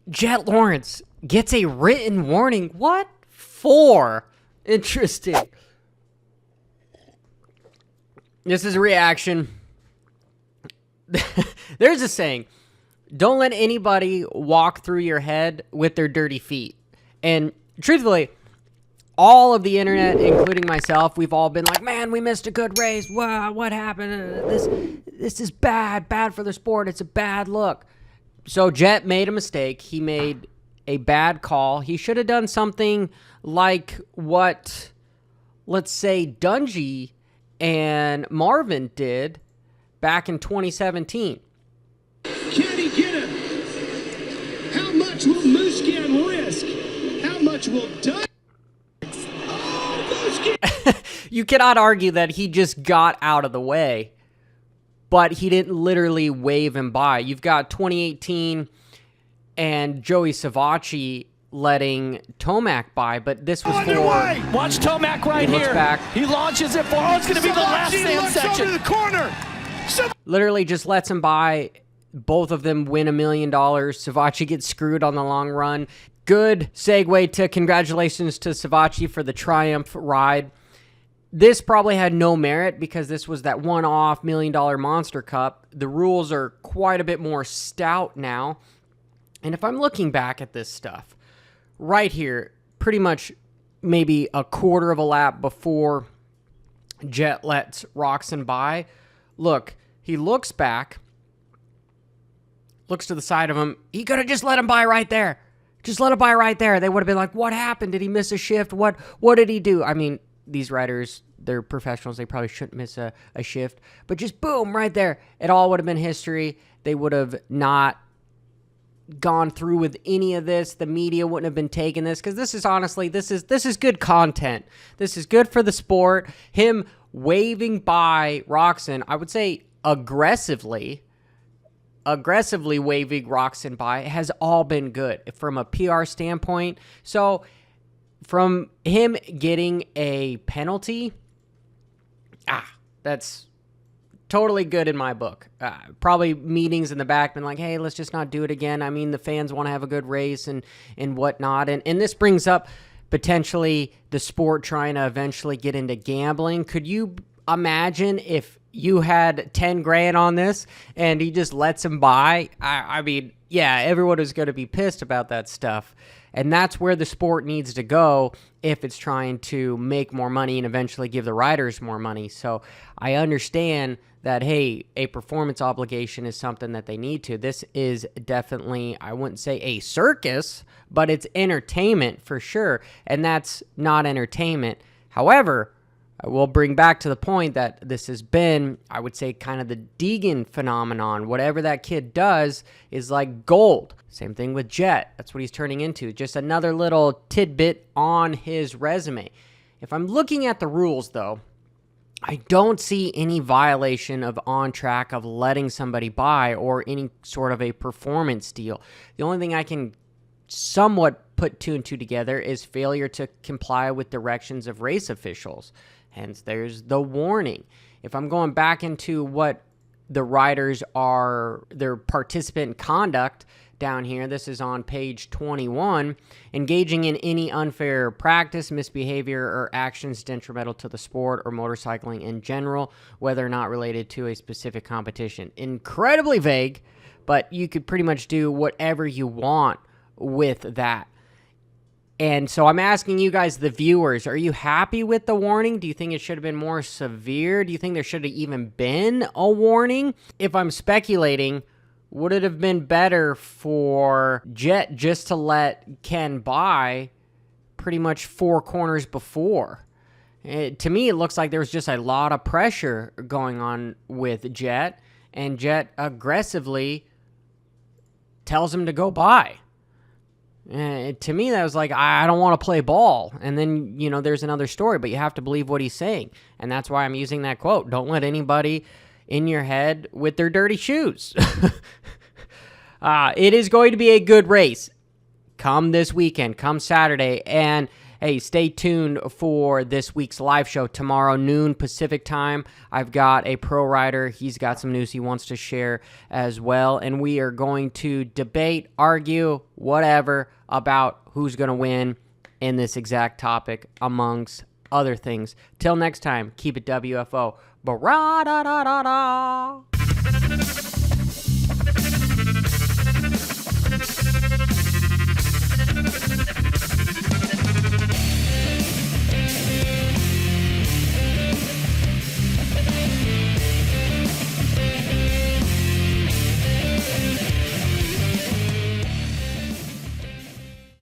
Jett Lawrence gets a written warning. What for? Interesting. This is a reaction. There's a saying, don't let anybody walk through your head with their dirty feet. And truthfully, all of the internet, including myself, we've all been like, man, we missed a good race. Wow, what happened? This is bad for the sport. It's a bad look. So Jett made a mistake. He made a bad call. He should have done something like what, let's say, Dungey and Marvin did back in 2017. Can he get him? How much will Musquin risk? How much will Dungey? Oh, Musquin! You cannot argue that he just got out of the way, but he didn't literally wave him by. You've got 2018 and Joey Savacci letting Tomac by, but this was for... Watch Tomac right here. Back. He launches it for... Oh, it's going to be the last stand section. Over the corner. Literally just lets him by. Both of them win $1 million. Savacci gets screwed on the long run. Good segue to congratulations to Savacci for the Triumph ride. This probably had no merit because this was that one-off $1 million Monster Cup. The rules are quite a bit more stout now. And if I'm looking back at this stuff, right here, pretty much maybe a quarter of a lap before Jett lets Roczen by, look, he looks back, looks to the side of him. He could have just let him by right there. Just let him by right there. They would have been like, what happened? Did he miss a shift? What did he do? I mean, these riders, they're professionals. They probably shouldn't miss a shift. But just boom, right there. It all would have been history. They would have not gone through with any of this. The media wouldn't have been taking this because this is honestly, this is good content. This is good for the sport. Him waving by Roczen, I would say aggressively waving Roczen by has all been good from a PR standpoint. So from him getting a penalty, that's totally good in my book. Probably meetings in the back been like, hey, let's just not do it again. I mean, the fans want to have a good race and whatnot. And this brings up potentially the sport trying to eventually get into gambling. Could you imagine if you had 10 grand on this and he just lets him by? I mean, yeah, everyone is going to be pissed about that stuff. And that's where the sport needs to go if it's trying to make more money and eventually give the riders more money. So I understand that, hey, a performance obligation is something that they need to. This is definitely, I wouldn't say a circus, but it's entertainment for sure. And that's not entertainment. However, I will bring back to the point that this has been, I would say, kind of the Deegan phenomenon. Whatever that kid does is like gold. Same thing with Jett. That's what he's turning into. Just another little tidbit on his resume. If I'm looking at the rules, though, I don't see any violation of on track of letting somebody by or any sort of a performance deal. The only thing I can somewhat put two and two together is failure to comply with directions of race officials. Hence, there's the warning. If I'm going back into what the riders are, their participant conduct down here, this is on page 21, engaging in any unfair practice, misbehavior, or actions detrimental to the sport or motorcycling in general, whether or not related to a specific competition. Incredibly vague, but you could pretty much do whatever you want with that. And so I'm asking you guys, the viewers, are you happy with the warning? Do you think it should have been more severe? Do you think there should have even been a warning? If I'm speculating, would it have been better for Jett just to let Ken by pretty much 4 corners before? To me, it looks like there was just a lot of pressure going on with Jett, and Jett aggressively tells him to go by. To me, that was like, I don't want to play ball. And then, there's another story, but you have to believe what he's saying. And that's why I'm using that quote. Don't let anybody in your head with their dirty shoes. It is going to be a good race come this weekend, come Saturday. And Hey, stay tuned for this week's live show tomorrow, noon Pacific time. I've got a pro rider. He's got some news he wants to share as well. And we are going to debate, argue, whatever, about who's going to win in this exact topic, amongst other things. Till next time, keep it WFO. Ba-ra-da-da-da-da.